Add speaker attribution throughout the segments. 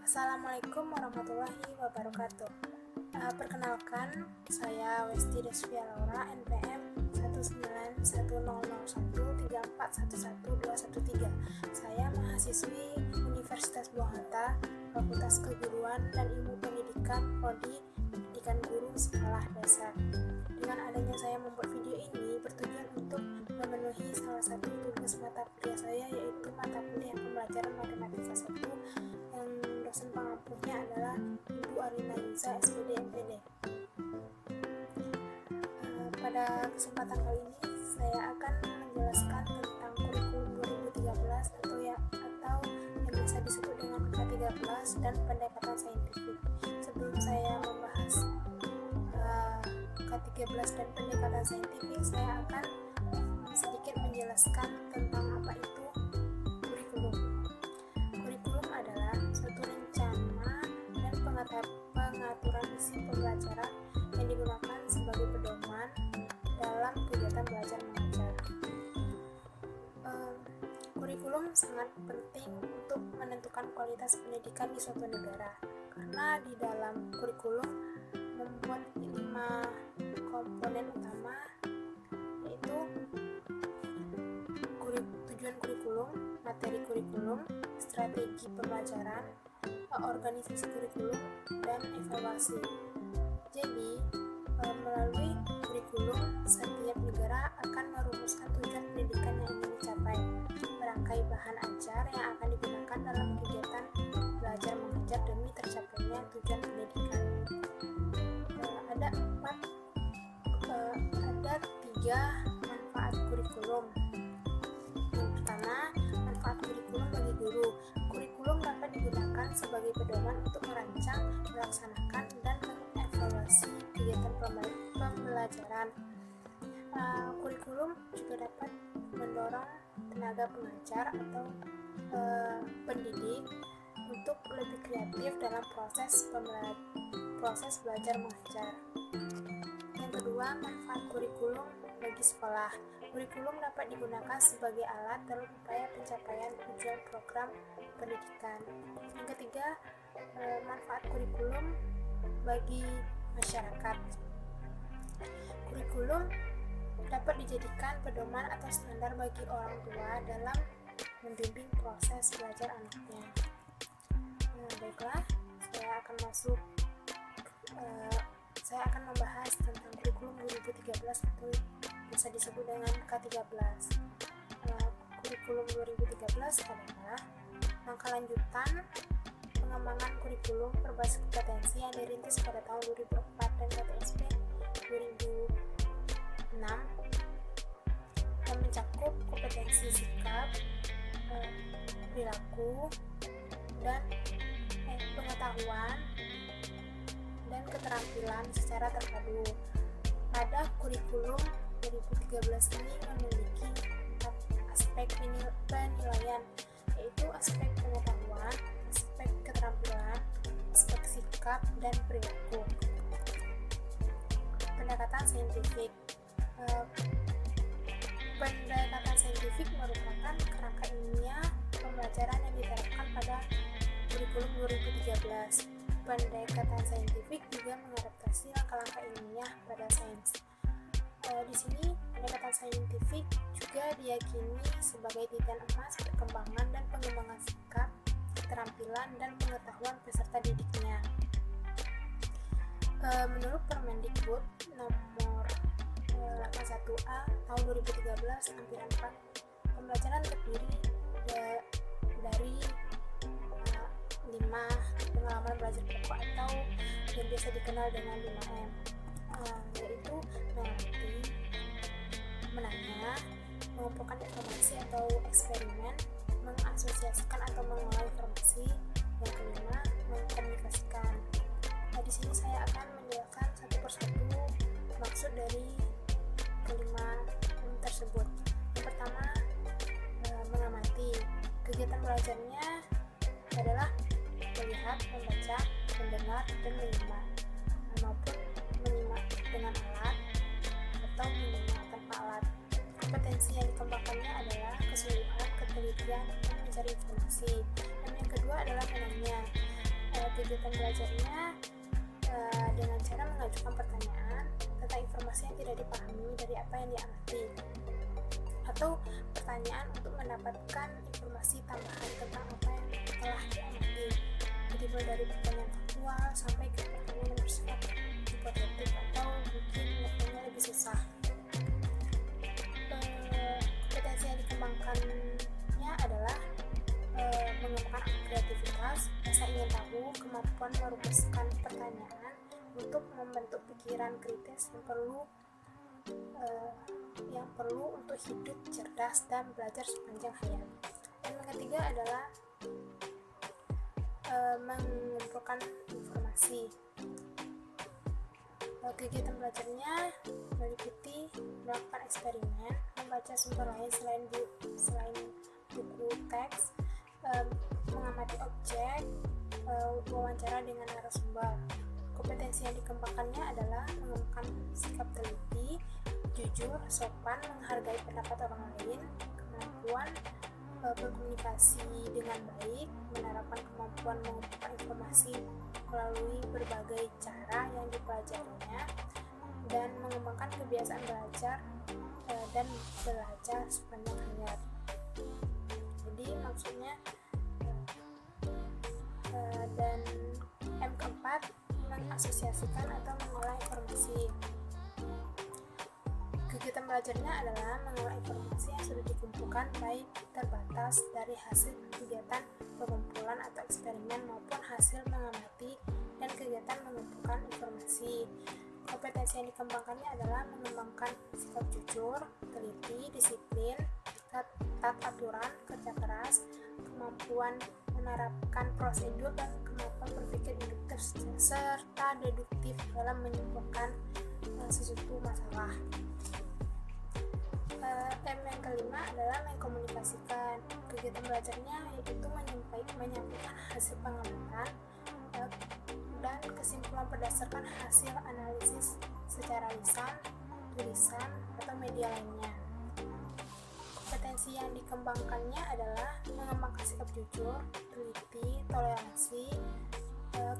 Speaker 1: Assalamualaikum warahmatullahi wabarakatuh. Perkenalkan, saya Westi Desvia Laura, NPM 1910013411213. Saya mahasiswi Universitas Buah Hatta, Fakultas Keguruan dan Ilmu Pendidikan, Prodi Pendidikan Guru Sekolah Dasar. Dengan adanya saya membuat video ini bertujuan untuk memenuhi salah satu tugas mata kuliah saya, yaitu mata kuliah pembelajaran matematika 1 yang dosen pengampunya adalah Ibu Arina Yunza, SPD MPD. Pada kesempatan kali ini saya akan menjelaskan tentang kurikulum 2013 atau yang biasa disebut dengan K13 dan pendekatan saintifik. Sebelum saya membahas K13 dan pendekatan saintifik, saya akan sedikit menjelaskan tentang apa itu kurikulum. Kurikulum adalah suatu rencana dan pengaturan isi pembelajaran yang digunakan sebagai pedoman dalam kegiatan belajar mengajar. Kurikulum sangat penting untuk menentukan kualitas pendidikan di suatu negara, karena di dalam kurikulum membuat 5 komponen utama, yaitu tujuan kurikulum, materi kurikulum, strategi pembelajaran, organisasi kurikulum, dan evaluasi. Jadi, melalui kurikulum, setiap negara akan merumuskan tujuan pendidikan yang ingin dicapai, merangkai bahan ajar yang akan digunakan dalam kegiatan belajar mengajar demi tercapainya tujuan pendidikan. Ada 3 manfaat kurikulum. Yang pertama, manfaat kurikulum bagi guru. Kurikulum dapat digunakan sebagai pedoman untuk merancang, melaksanakan, dan mengevaluasi kegiatan pembelajaran. Kurikulum juga dapat mendorong tenaga pengajar atau pendidik untuk lebih kreatif dalam proses belajar mengajar. Yang kedua, manfaat kurikulum bagi sekolah. Kurikulum dapat digunakan sebagai alat dalam upaya pencapaian tujuan program pendidikan. Yang ketiga, manfaat kurikulum bagi masyarakat. Kurikulum dapat dijadikan pedoman atau standar bagi orang tua dalam membimbing proses belajar anaknya. Baiklah, saya akan membahas tentang kurikulum 2013 atau bisa disebut dengan K13. Kurikulum 2013 adalah langkah lanjutan pengembangan kurikulum berbasis kompetensi yang dirintis pada tahun 2004 dan KTSP 2006 yang mencakup kompetensi sikap, perilaku, dan pengetahuan dan keterampilan secara terpadu. Pada kurikulum 2013 ini memiliki 4 aspek penilaian, yaitu aspek pengetahuan, aspek keterampilan, aspek sikap, dan perilaku. Pendekatan saintifik. Pendekatan saintifik merupakan kerangka ilmiah pembelajaran yang diterapkan pada kurikulum 2013. Pendekatan saintifik juga mengadaptasi langkah-langkah ilmiah pada sains. Di sini, pendekatan saintifik juga diyakini sebagai titik emas perkembangan dan pengembangan sikap, keterampilan, dan pengetahuan peserta didiknya. Menurut Permendikbud nomor 81A tahun 2013 lampiran 4, pembelajaran terdiri dari 5 pengalaman belajar pokok atau yang biasa dikenal dengan 5M, yaitu mengerti, menanya, mengumpulkan informasi atau eksperimen, mengasosiasikan atau mengolah informasi, yang kelima, mengkomunikasikan. Di sini saya akan menjelaskan satu persatu maksud dari kelima tersebut. Yang pertama, mengamati. Kegiatan belajarnya adalah melihat, membaca, mendengar, dan menyimak, maupun menyimak dengan alat atau menyimak tanpa alat. Kompetensi yang dikembangkannya adalah kesungguhan, ketelitian, dan mencari informasi. Dan yang kedua adalah menanya. Kegiatan belajarnya dengan cara mengajukan pertanyaan tentang informasi yang tidak dipahami dari apa yang diamati, atau pertanyaan untuk mendapatkan informasi tambahan tentang apa yang telah diamati. Jadi mulai dari pertanyaan faktual sampai ke pertanyaan yang bersifat hipotetik atau mungkin maknanya lebih susah. Kompetensi yang dikembangkannya adalah mengembangkan kreativitas, rasa ingin tahu, kemampuan merumuskan pertanyaan untuk membentuk pikiran kritis yang perlu untuk hidup cerdas dan belajar sepanjang hayat. Dan yang ketiga adalah mengumpulkan informasi. Kegiatan belajarnya meliputi melakukan eksperimen, membaca sumber lain selain buku teks, mengamati objek, wawancara dengan narasumber. Kompetensi yang dikembangkannya adalah mengembangkan sikap teliti, jujur, sopan, menghargai pendapat orang lain, kemampuan berkomunikasi dengan baik, menerapkan kemampuan mengumpulkan informasi melalui berbagai cara yang dipelajarinya, dan mengembangkan kebiasaan belajar dan belajar sepanjang hayat. Jadi maksudnya dan M keempat, mengasosiasikan atau mengolah informasi. Kegiatan belajarnya adalah mengolah informasi yang sudah dikumpulkan, baik terbatas dari hasil kegiatan pengumpulan atau eksperimen maupun hasil mengamati dan kegiatan mengumpulkan informasi. Kompetensi yang dikembangkannya adalah mengembangkan sikap jujur, teliti, disiplin, taat aturan, kerja keras, kemampuan menerapkan prosedur, dan kemampuan berpikir induktif serta deduktif dalam menyimpulkan sesuatu masalah. M yang kelima adalah mengkomunikasikan. Kegiatan belajarnya yaitu menyampaikan hasil pengamatan dan kesimpulan berdasarkan hasil analisis secara lisan, tulisan, atau media lainnya. Kompetensi yang dikembangkannya adalah mengembangkan sikap jujur, teliti, toleransi,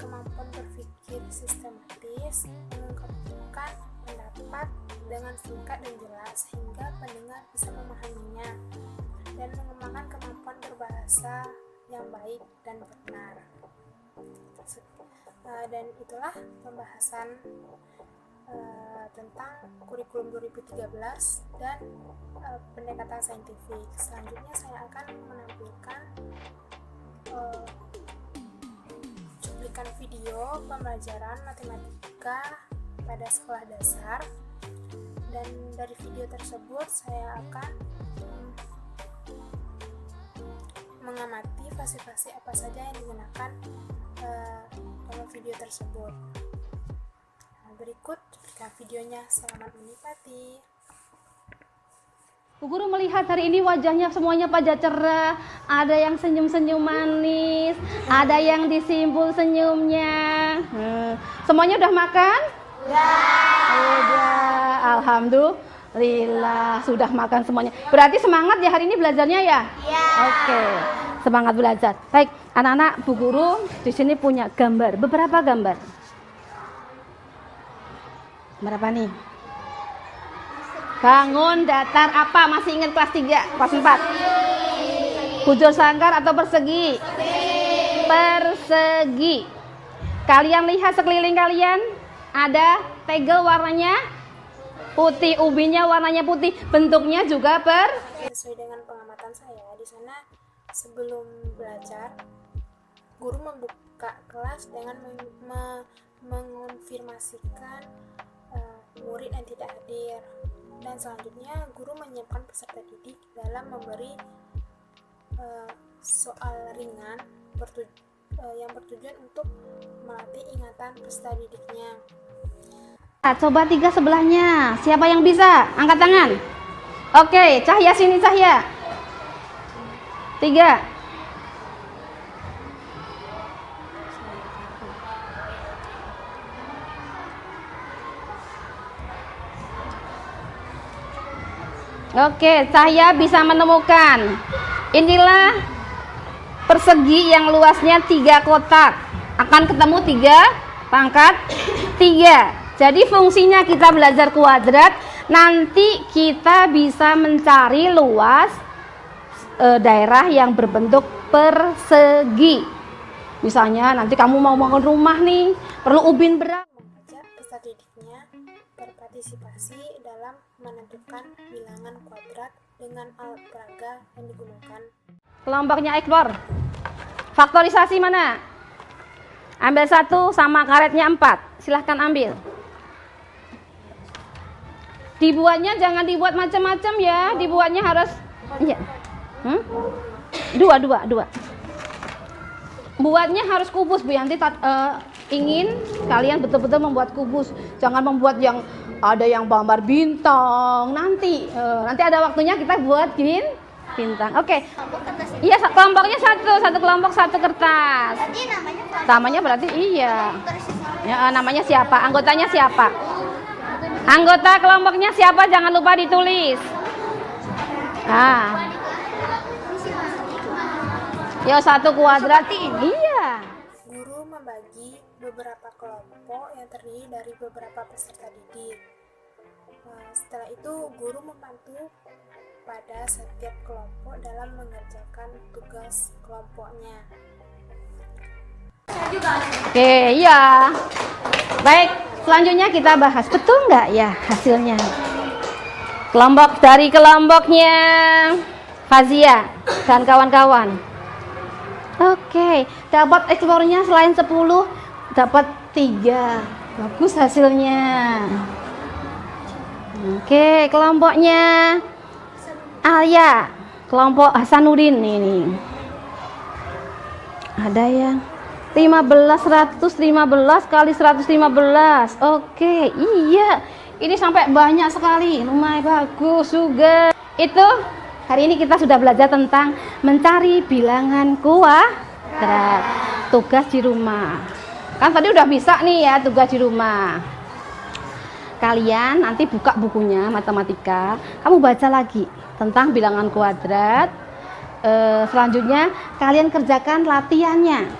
Speaker 1: kemampuan berpikir sistematis, mengungkapkan pendapat dengan singkat dan jelas sehingga pendengar bisa memahaminya, dan mengembangkan kemampuan berbahasa yang baik dan benar. Dan itulah pembahasan tentang kurikulum 2013 dan pendekatan saintifik. Selanjutnya saya akan menampilkan cuplikan video pembelajaran matematika pada sekolah dasar, dan dari video tersebut saya akan mengamati fase-fase apa saja yang digunakan dalam video tersebut. Berikut cuplikan videonya. Selamat menikmati.
Speaker 2: Bu Guru melihat hari ini wajahnya semuanya pada cerah, ada yang senyum-senyum manis, ada yang disimbul senyumnya. Semuanya udah makan? Udah, alhamdulillah sudah makan semuanya. Berarti semangat ya hari ini belajarnya ya? Iya. Oke, semangat belajar. Baik, anak-anak, Bu Guru di sini punya gambar, beberapa gambar. Berapa nih? Bangun datar apa? Masih ingat kelas 3, kelas 4? Bujur sangkar atau persegi? Persegi. Kalian lihat sekeliling kalian, ada tegel warnanya putih, ubinya warnanya putih, bentuknya juga
Speaker 1: sesuai dengan pengamatan saya di sana. Sebelum belajar, guru membuka kelas dengan mengonfirmasikan murid yang tidak hadir, dan selanjutnya guru menyiapkan peserta didik dalam memberi soal ringan yang bertujuan untuk melatih ingatan peserta didiknya.
Speaker 2: Coba 3 sebelahnya, siapa yang bisa? Angkat tangan. Oke, Cahya sini, Cahya. 3. Oke, Cahya bisa menemukan. Inilah persegi yang luasnya 3 kotak. akan ketemu 3 pangkat 3. Jadi fungsinya kita belajar kuadrat, nanti kita bisa mencari luas daerah yang berbentuk persegi. Misalnya nanti kamu mau bangun rumah nih, perlu ubin berapa?
Speaker 1: Mengajak peserta didiknya berpartisipasi dalam menentukan bilangan kuadrat dengan alat peraga yang digunakan.
Speaker 2: Kelompoknya ekspor. Faktorisasi mana? Ambil 1 sama karetnya 4. Silahkan ambil. Dibuatnya jangan dibuat macam-macam ya. Dibuatnya harus ya. Dua. Buatnya harus kubus, Bu Yanti. Ingin kalian betul-betul membuat kubus. Jangan membuat yang ada yang gambar bintang. Nanti ada waktunya kita buat bintang. Oke. Iya, kelompoknya satu kelompok 1 kertas. Namanya berarti iya. Ya, namanya siapa? Anggotanya siapa? Anggota kelompoknya siapa? Jangan lupa ditulis. Ya 1 kuadrat. Iya.
Speaker 1: Guru membagi beberapa kelompok yang terdiri dari beberapa peserta didik. Setelah itu guru membantu pada setiap kelompok dalam mengerjakan tugas kelompoknya.
Speaker 2: Oke, iya. Baik, selanjutnya kita bahas. Betul nggak ya hasilnya? Dari kelompoknya Fazia dan kawan-kawan. Oke, dapat eksplornya selain 10, dapat 3. Bagus hasilnya. Oke, kelompoknya Alia, kelompok Hasanuddin ini. Ada yang 115 kali 115. Oke, iya. Ini sampai banyak sekali. Lumayan bagus juga. Itu hari ini kita sudah belajar tentang mencari bilangan kuadrat. Tugas di rumah. Kan tadi udah bisa nih ya tugas di rumah. Kalian nanti buka bukunya matematika, kamu baca lagi tentang bilangan kuadrat. Selanjutnya kalian kerjakan latihannya.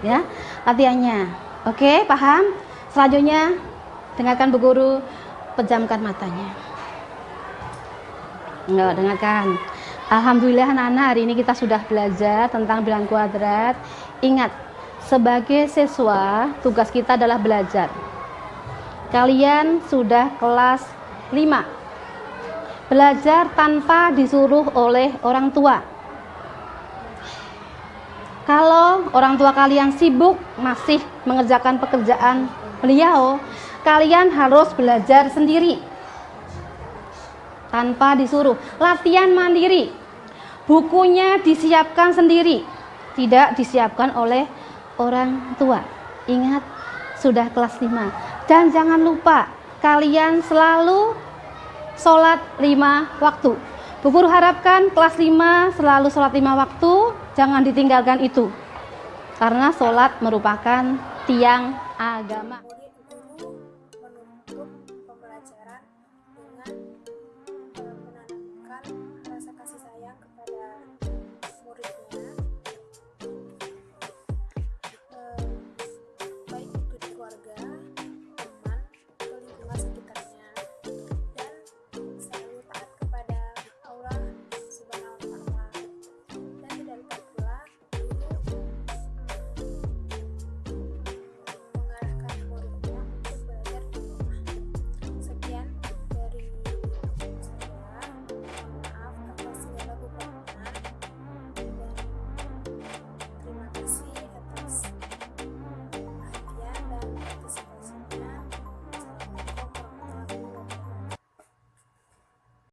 Speaker 2: Ya, latihannya. Oke, paham? Selanjutnya dengarkan Bu Guru, pejamkan matanya. Enggak, dengarkan. Alhamdulillah anak-anak, hari ini kita sudah belajar tentang bilangan kuadrat. Ingat, sebagai siswa tugas kita adalah belajar. Kalian sudah kelas 5. Belajar tanpa disuruh oleh orang tua. Kalau orang tua kalian sibuk masih mengerjakan pekerjaan beliau, kalian harus belajar sendiri tanpa disuruh. Latihan mandiri. Bukunya disiapkan sendiri, tidak disiapkan oleh orang tua. Ingat, sudah kelas 5. Dan jangan lupa, kalian selalu sholat 5 waktu. Bu Guru harapkan kelas 5 selalu sholat 5 waktu, jangan ditinggalkan itu. Karena sholat merupakan tiang agama.